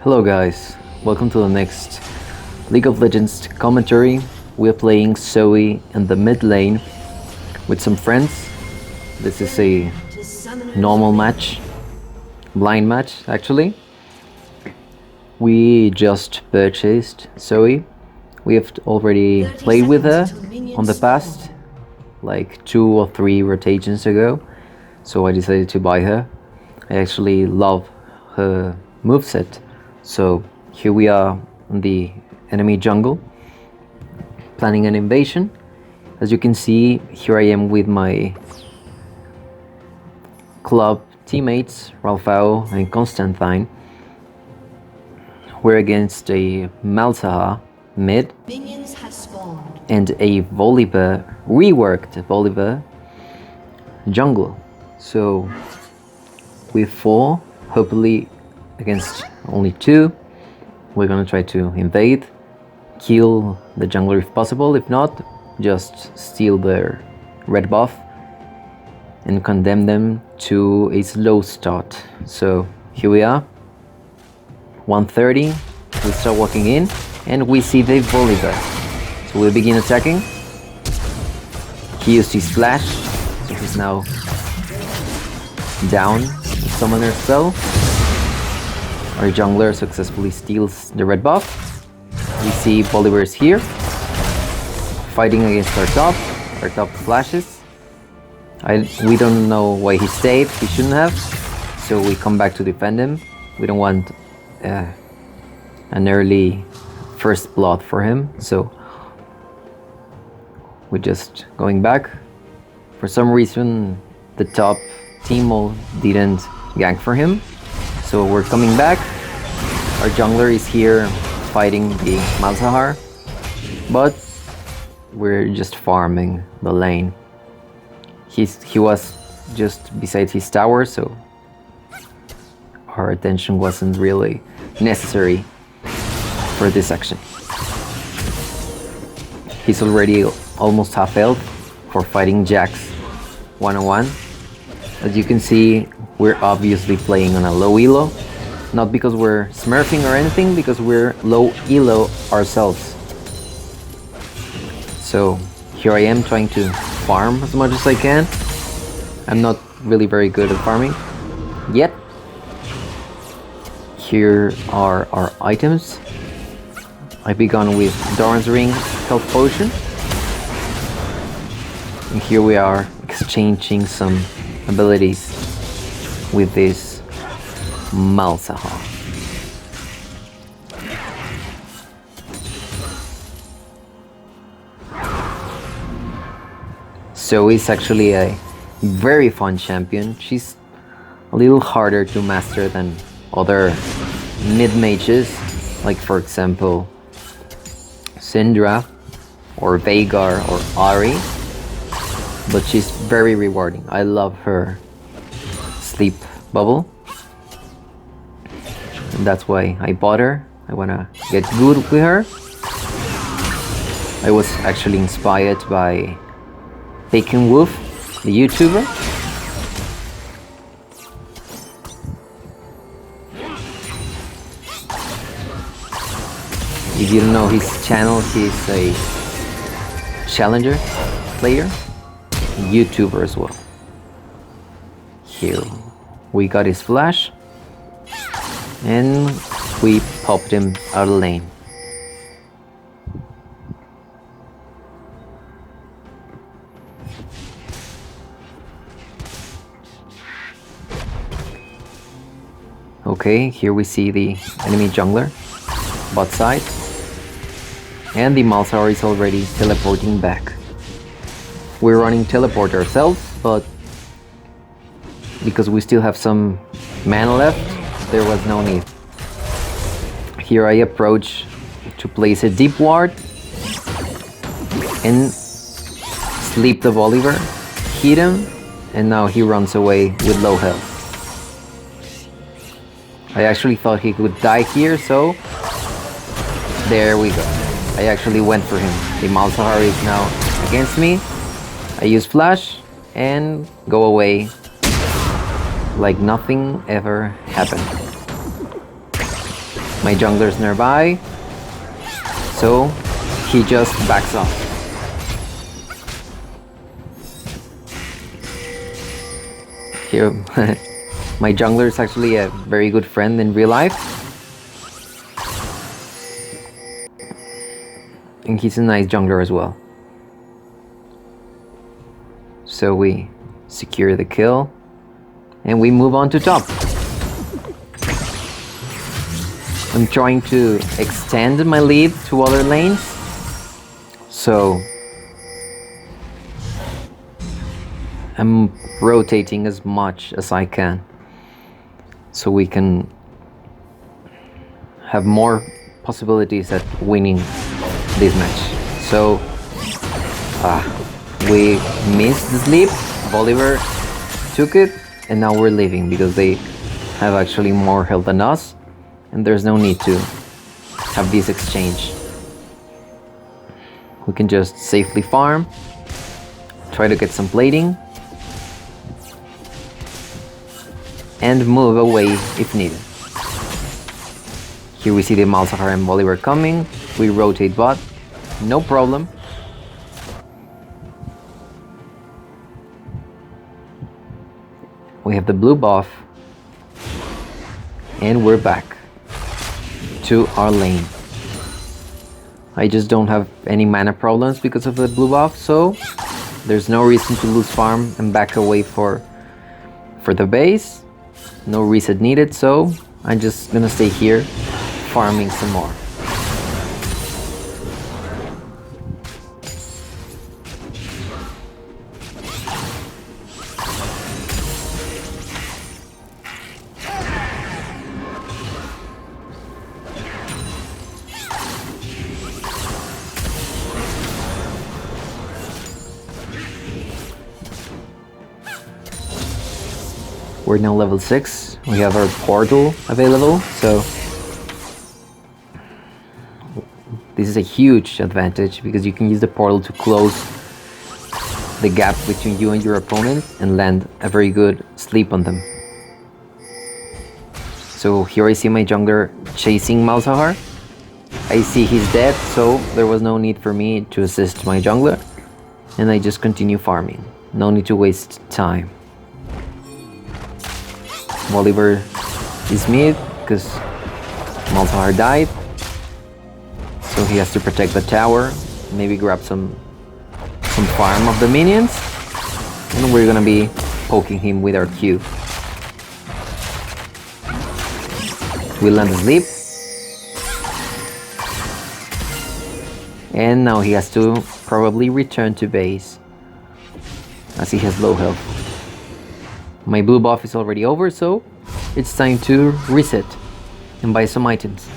Hello guys, welcome to the next League of Legends commentary. We're playing Zoe in the mid lane with some friends. This is a normal match, blind match actually. We just purchased Zoe. We have already played with her on the past, like 2 or 3 rotations ago, so I decided to buy her. I actually love her moveset. So here we are in the enemy jungle, planning an invasion. As you can see, here I am with my club teammates, Rhalfao and Khonstanthine. We're against a Malzahar mid and a Volibear, reworked Volibear jungle. So with 4, hopefully against only 2, we're gonna try to invade, kill the jungler if possible. If not, just steal their red buff and condemn them to a slow start. So here we are, 1:30. We start walking in and we see the Volibear. So we begin attacking. He used his flash, so he's now down the summoner spell. Our jungler successfully steals the red buff. We see Volibear is here, fighting against our top. Our top flashes. We don't know why he stayed. He shouldn't have. So we come back to defend him. We don't want an early first blood for him. So we're just going back. For some reason, the top team didn't gank for him. So we're coming back. Our jungler is here fighting the Malzahar, but we're just farming the lane. He was just beside his tower, so our attention wasn't really necessary for this action. He's already almost half health for fighting Jax 1-on-1. As you can see, we're obviously playing on a low elo, not because we're smurfing or anything, because we're low elo ourselves. So here I am trying to farm as much as I can. I'm not really very good at farming yet. Here are our items. I began with Doran's Ring Health Potion. And here we are exchanging some abilities with this Malzahar. So it's actually a very fun champion. She's a little harder to master than other mid-mages, like for example Syndra or Veigar or Ahri, but she's very rewarding. I love her sleep bubble, and that's why I bought her. I wanna get good with her. I was actually inspired by Bacon Wolf, the YouTuber. If you don't know his channel, he's a challenger player, YouTuber as well. Here we got his flash and we popped him out of the lane. Okay, here we see the enemy jungler bot side, and the Malzahar is already teleporting back. We're running teleport ourselves, but because we still have some mana left, there was no need. Here I approach to place a deep ward and sleep the Volibear, hit him, and now he runs away with low health. I actually thought he could die here, so there we go. I actually went for him. The Malzahar is now against me. I use flash and go away like nothing ever happened. My jungler's nearby, so he just backs off. Here, my jungler is actually a very good friend in real life. And he's a nice jungler as well. So we secure the kill and we move on to top. I'm trying to extend my lead to other lanes, so I'm rotating as much as I can so we can have more possibilities at winning this match. So we missed the sleep, Bolivar took it, and now we're leaving because they have actually more health than us. And there's no need to have this exchange. We can just safely farm, try to get some plating, and move away if needed. Here we see the Malzahar and Bolivar coming. We rotate bot, no problem. We have the blue buff, and we're back to our lane. I just don't have any mana problems because of the blue buff, so there's no reason to lose farm and back away for the base. No reset needed, so I'm just gonna stay here farming some more. We're now level 6. We have our portal available, so this is a huge advantage because you can use the portal to close the gap between you and your opponent and land a very good sleep on them. So here I see my jungler chasing Malzahar. I see he's dead, so there was no need for me to assist my jungler, and I just continue farming. No need to waste time. Bolivar is mid because Malzahar died, so he has to protect the tower, maybe grab some farm of the minions, and we're gonna be poking him with our Q. We land asleep, and now he has to probably return to base as he has low health. My blue buff is already over, so it's time to reset and buy some items.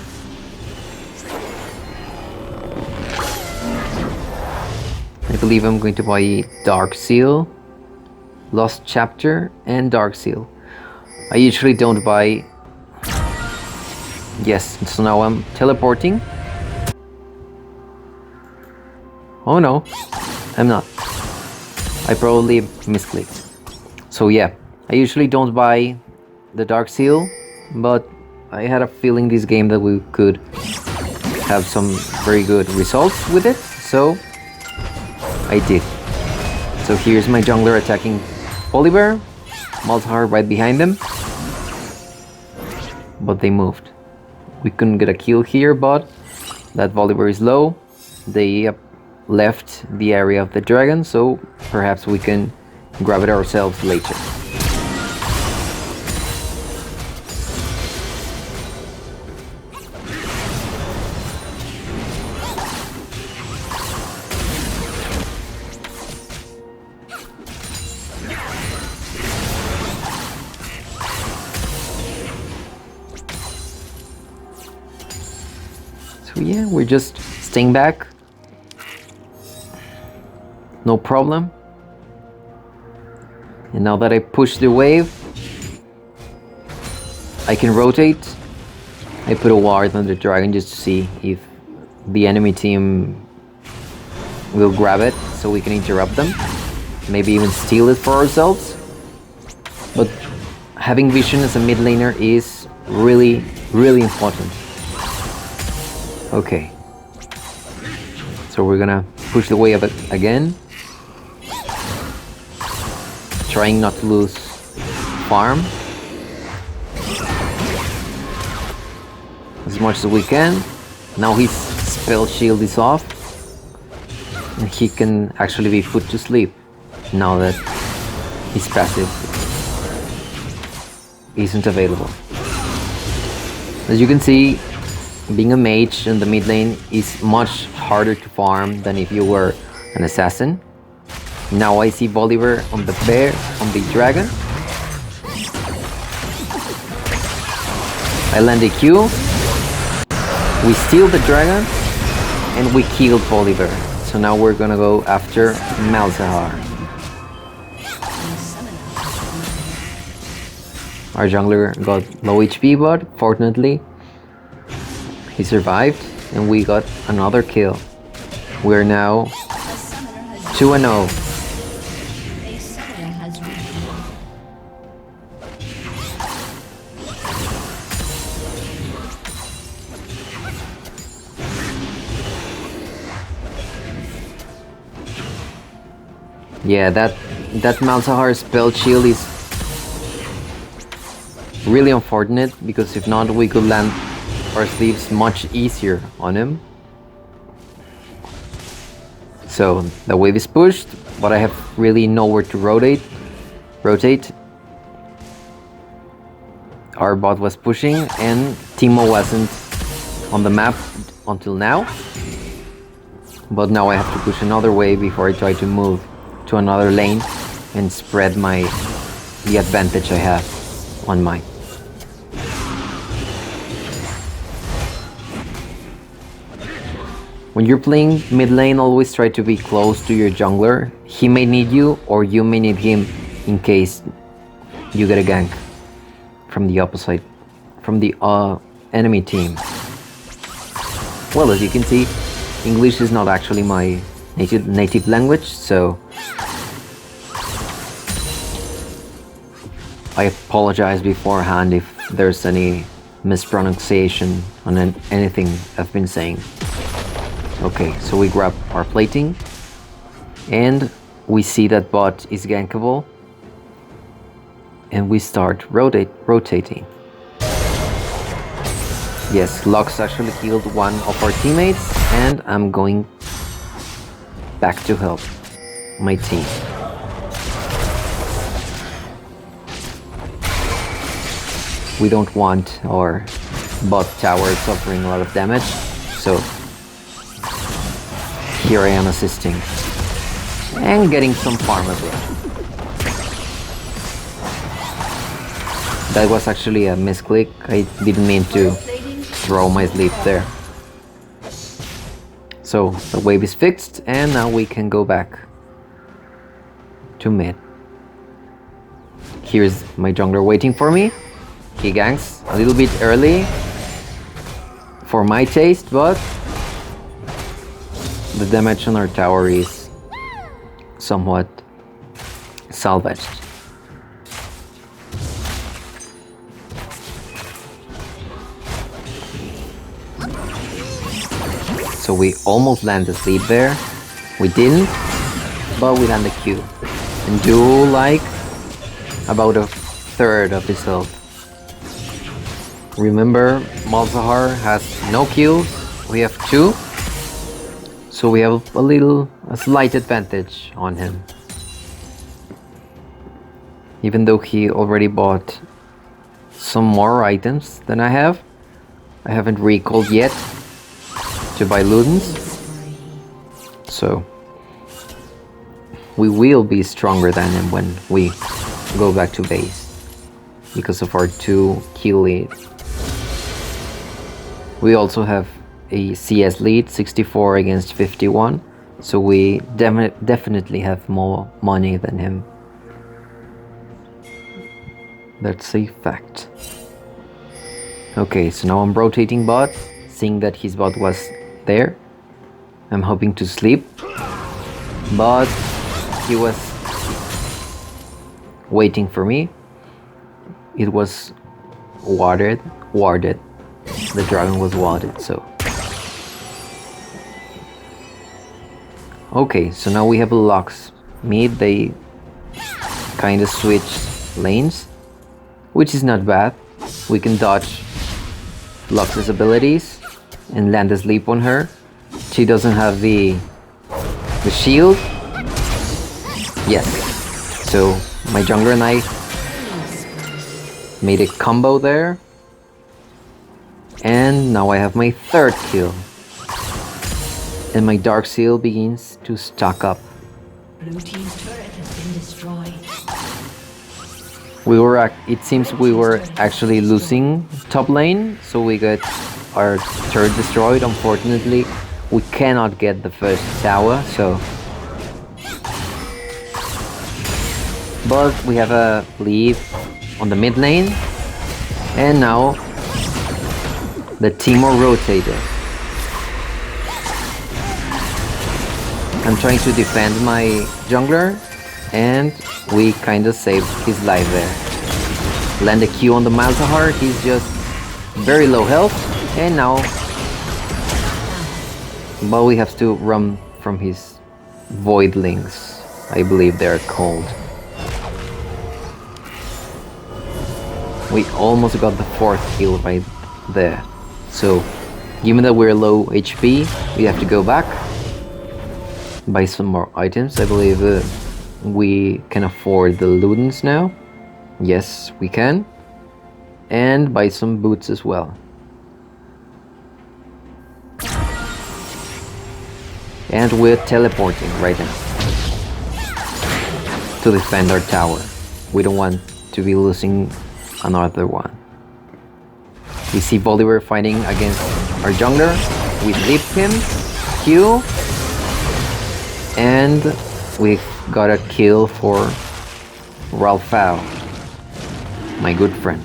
I believe I'm going to buy Dark Seal, Lost Chapter, and Dark Seal. I usually don't buy... Yes, so now I'm teleporting. Oh no, I'm not. I probably misclicked. So yeah. I usually don't buy the Dark Seal, but I had a feeling this game that we could have some very good results with it, so I did. So here's my jungler attacking Bolivar, Malzahar right behind them, but they moved. We couldn't get a kill here, but that Bolivar is low. They left the area of the dragon, so perhaps we can grab it ourselves later. So yeah, we're just staying back. No problem. And now that I push the wave, I can rotate. I put a ward on the dragon just to see if the enemy team will grab it so we can interrupt them. Maybe even steal it for ourselves. But having vision as a mid laner is really, really important. Okay. So we're gonna push the wave again. Trying not to lose farm as much as we can. Now his spell shield is off and he can actually be put to sleep now that his passive isn't available. As you can see, being a mage in the mid lane is much harder to farm than if you were an assassin. Now I see Bolivar on the bear, on the dragon. I land a Q. We steal the dragon and we killed Bolivar. So now we're gonna go after Malzahar. Our jungler got low HP, but fortunately he survived and we got another kill. We're now 2-0. Yeah, that Malzahar spell shield is really unfortunate, because if not we could land our sleeves much easier on him. So the wave is pushed, but I have really nowhere to rotate. Our bot was pushing and Timo wasn't on the map until now. But now I have to push another wave before I try to move to another lane and spread the advantage I have on mine. When you're playing mid lane, always try to be close to your jungler. He may need you or you may need him in case you get a gank from the opposite, from the enemy team. Well, as you can see, English is not actually my native language, so I apologize beforehand if there's any mispronunciation on anything I've been saying. Okay, so we grab our plating and we see that bot is gankable and we start rotating. Yes, Lux actually killed one of our teammates and I'm going back to help my team. We don't want our bot tower suffering a lot of damage, so here I am assisting and getting some farm as well. That was actually a misclick. I didn't mean to throw my sleep there. So the wave is fixed and now we can go back to mid. Here's my jungler waiting for me. He ganks a little bit early for my taste, but the damage on our tower is somewhat salvaged. So we almost landed asleep there. We didn't, but we landed Q. And do like about a third of his health. Remember, Malzahar has no kills. We have 2. So we have a slight advantage on him. Even though he already bought some more items than I haven't recalled yet to buy Ludens. So we will be stronger than him when we go back to base because of our 2 kill lead. We also have a CS lead, 64 against 51, so we definitely have more money than him. That's a fact. Okay, so now I'm rotating bot, seeing that his bot was there. I'm hoping to sleep, but he was waiting for me. It was warded. The dragon was warded, so Okay, so now we have Lux. Mid, they kind of switch lanes, which is not bad. We can dodge Lux's abilities and land a sleep on her. She doesn't have the shield. Yes. So my jungler and I made a combo there. And now I have my third kill. And my Dark Seal begins to stock up. Blue team's turret has been destroyed. It seems we were actually losing top lane, so we got our turret destroyed. Unfortunately, we cannot get the first tower, so... But we have a lead on the mid lane, and now the Teemo rotated. I'm trying to defend my jungler, and we kinda saved his life there. Land a Q on the Malzahar, he's just very low health, and now... But we have to run from his Voidlings, I believe they're called. We almost got the fourth kill right there. So, given that we're low HP, we have to go back, buy some more items. I believe we can afford the Ludens now. Yes, we can. And buy some boots as well. And we're teleporting right now to defend our tower. We don't want to be losing another one. We see Volibear fighting against our jungler. We leap him, Q, and we got a kill for Rhalfao, my good friend.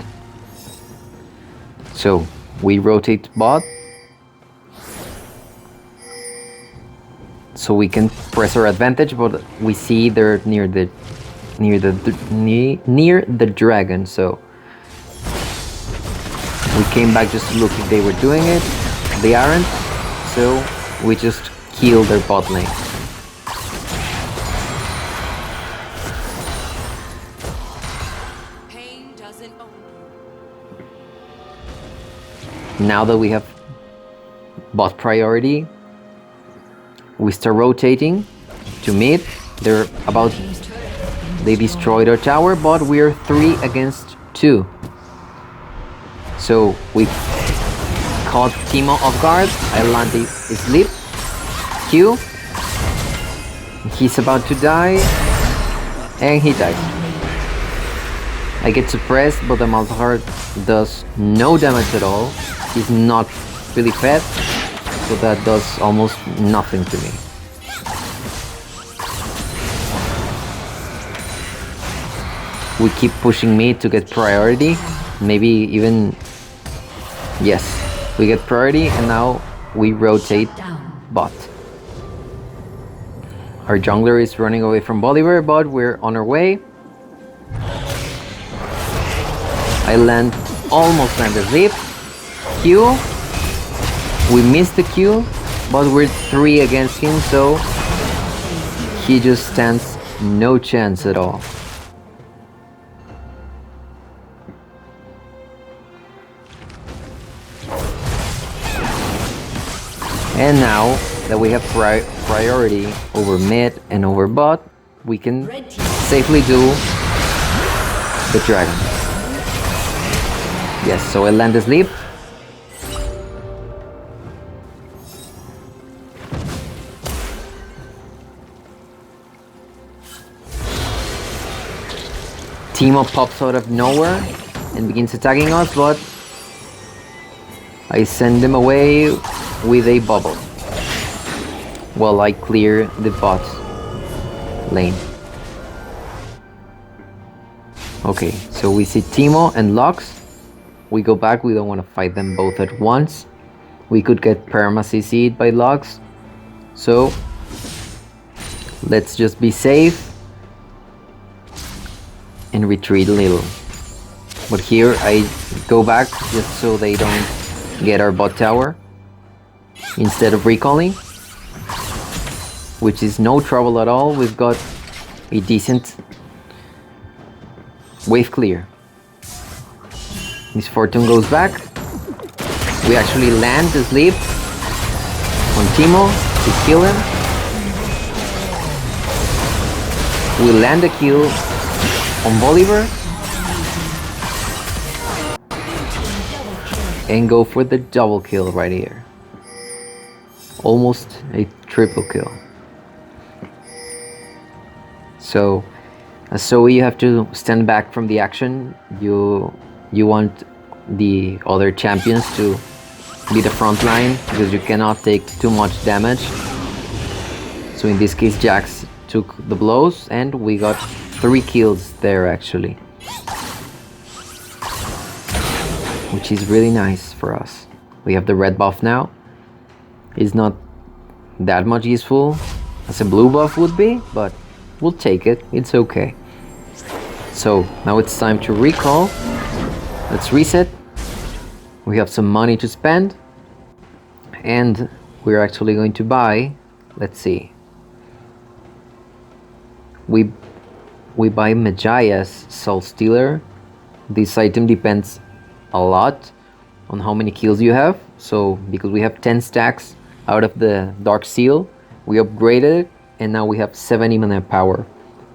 So we rotate bot so we can press our advantage, but we see they're near the dragon, so we came back just to look if they were doing it. They aren't, so we just killed their bot lane. Pain doesn't own you. Now that we have bot priority, we start rotating to mid. They destroyed our tower, but we're 3 against 2. So we caught Teemo off guard. I landed his leap. Q. He's about to die. And he died. I get suppressed, but the Malzahar does no damage at all. He's not really fed, so that does almost nothing to me. We keep pushing mid to get priority. Maybe even... Yes, we get priority, and now we rotate bot. Our jungler is running away from Volibear, but we're on our way. I almost land the zip. Q. We missed the Q, but we're 3 against him, so he just stands no chance at all. And now that we have priority over mid and over bot, we can safely do the dragon. Yes, so I land the sleep. Teemo pops out of nowhere and begins attacking us, but I send them away with a bubble while I clear the bot lane. Okay, so we see Teemo and Lux. We go back, we don't want to fight them both at once. We could get perma-CC'd by Lux, so let's just be safe and retreat a little. But here I go back just so they don't get our bot tower. Instead of recalling, which is no trouble at all. We've got a decent wave clear. Miss Fortune goes back. We actually land the sleep on Timo to kill him. We land a kill on Bolivar and go for the double kill right here. Almost a triple kill. So as Zoe, you have to stand back from the action. You want the other champions to be the front line because you cannot take too much damage. So in this case, Jax took the blows and we got 3 kills there actually, which is really nice for us. We have the red buff now. It's not that much useful as a blue buff would be, but we'll take it. It's okay. So now it's time to recall. Let's reset. We have some money to spend and we're actually going to buy, let's see, we buy Magia's Soul Stealer. This item depends a lot on how many kills you have. So because we have 10 stacks out of the Dark Seal, we upgraded it and now we have 70 mana power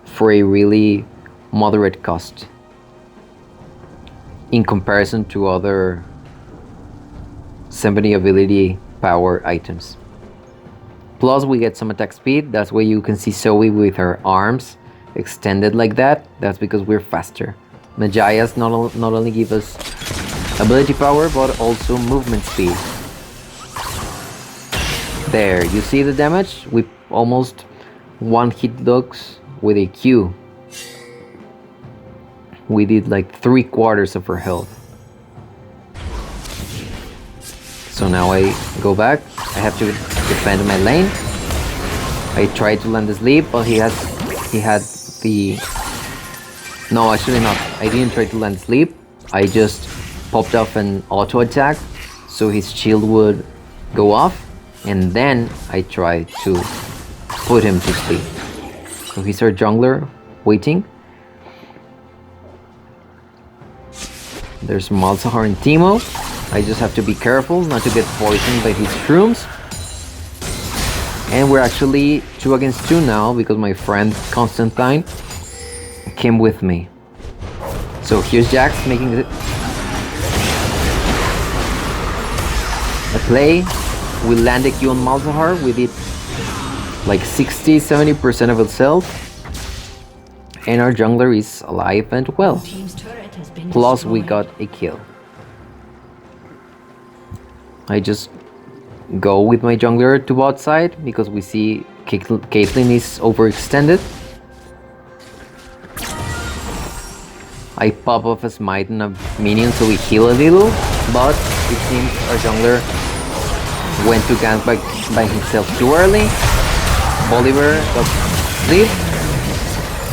for a really moderate cost in comparison to other 70 ability power items. Plus we get some attack speed. That's why you can see Zoe with her arms extended like that. That's because we're faster. Magias not only give us ability power but also movement speed. There, you see the damage? We almost one hit dogs with a Q. We did like 3/4 of her health. So now I go back. I have to defend my lane. I tried to land the sleep, but he had the... No, actually not. I didn't try to land sleep. I just popped off an auto attack so his shield would go off, and then I tried to put him to sleep. So he's our jungler waiting. There's Malzahar and Timo. I just have to be careful not to get poisoned by his shrooms. And we're actually 2 against 2 now because my friend Khonstanthine came with me. So here's Jax making a play. We land a Q on Malzahar. We did like 60-70% of its health. And our jungler is alive and well. Plus we got a kill. I just go with my jungler to bot side because we see Caitlyn is overextended. I pop off a smite and a minion so we heal a little, but it seems our jungler went to gank by himself too early. Bolivar got sleep,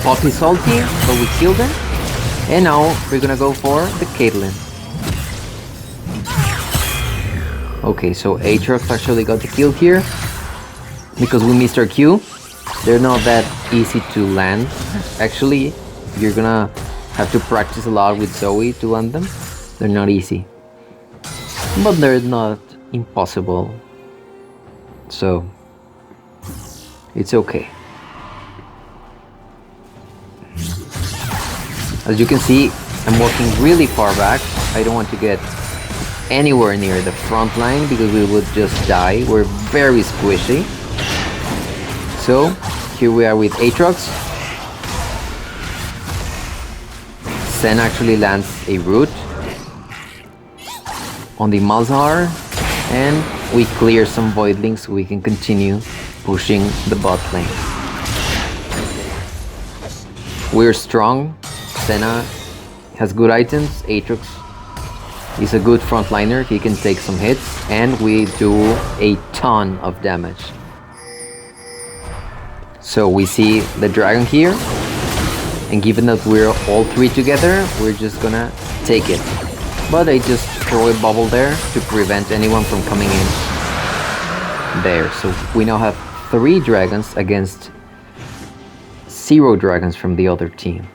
popped his ulti, but we killed him. And now we're gonna go for the Caitlyn. Okay, so Aatrox actually got the kill here because we missed our Q. They're not that easy to land. Actually, you're gonna have to practice a lot with Zoe to land them. They're not easy, but they're not impossible. So it's okay. As you can see, I'm walking really far back. I don't want to get anywhere near the front line because we would just die. We're very squishy. So here we are with Aatrox. Sen actually lands a root on the Malzahar and we clear some voidlings so we can continue pushing the bot lane. We're strong. Senna has good items. Aatrox is a good frontliner. He can take some hits and we do a ton of damage. So we see the dragon here, and given that we're all 3 together, we're just gonna take it. But I just throw a bubble there to prevent anyone from coming in there. So we now have 3 dragons against 0 dragons from the other team.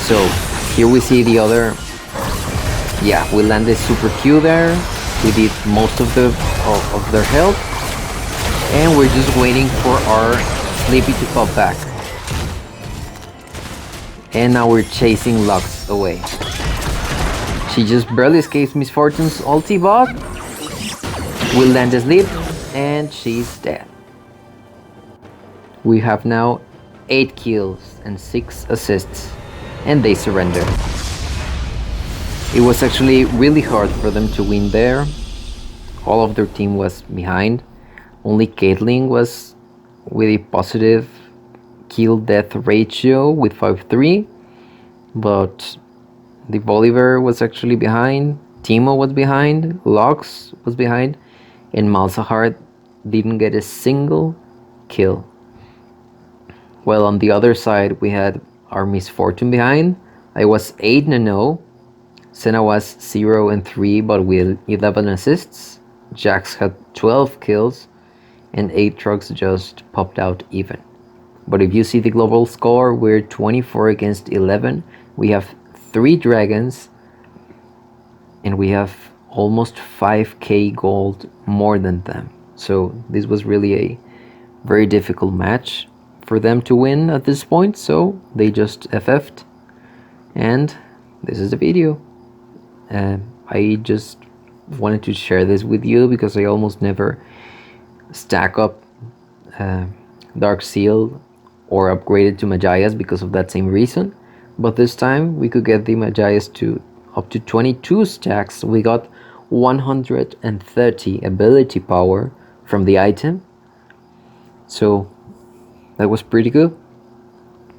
So here we see the other. Yeah, we landed super Q there. We did most of their health, and we're just waiting for our Sleepy to pop back. And now we're chasing Lux away. She just barely escapes Miss Fortune's ulti, but we'll land the sleep, and she's dead. We have now 8 kills and 6 assists, and they surrender. It was actually really hard for them to win there. All of their team was behind. Only Caitlyn was with a positive kill-death ratio with 5-3, but the Volibear was actually behind, Teemo was behind, Lux was behind, and Malzahar didn't get a single kill. While on the other side we had our Miss Fortune behind. I was 8-0, Senna was 0-3 but with 11 assists, Jax had 12 kills, and Aatrox just popped out even. But if you see the global score, we're 24 against 11. We have 3 dragons, and we have almost 5k gold more than them. So this was really a very difficult match for them to win at this point, so they just FF'd. And this is the video. I just wanted to share this with you because I almost never stack up Dark Seal or upgrade it to Magias because of that same reason. But this time we could get the Magias to up to 22 stacks. We got 130 ability power from the item, so that was pretty good.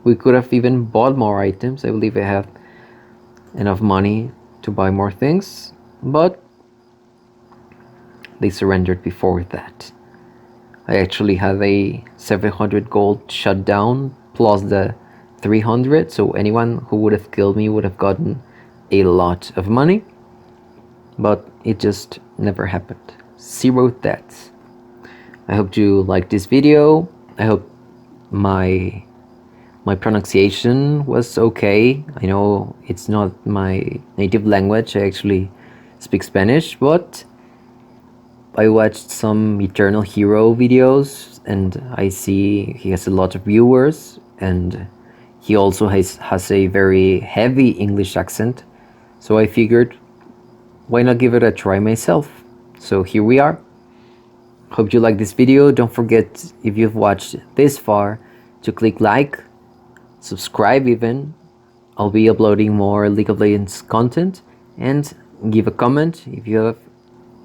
We could have even bought more items. I believe I have enough money to buy more things, but they surrendered before that. I actually had a 700 gold shutdown plus the 300, so anyone who would have killed me would have gotten a lot of money, but it just never happened. 0 deaths. I hope you liked this video. I hope my pronunciation was okay. I know it's not my native language. I actually speak Spanish, but I watched some Eternal Hero videos and I see he has a lot of viewers, and he also has a very heavy English accent. So I figured, why not give it a try myself? So here we are. Hope you like this video. Don't forget, if you've watched this far, to click like, subscribe even. I'll be uploading more League of Legends content, and give a comment if you have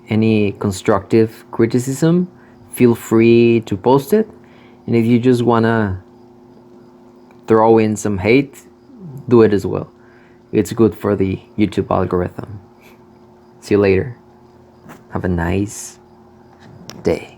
any constructive criticism. Feel free to post it, and if you just wanna throw in some hate, do it as well. It's good for the YouTube algorithm. See you later. Have a nice day.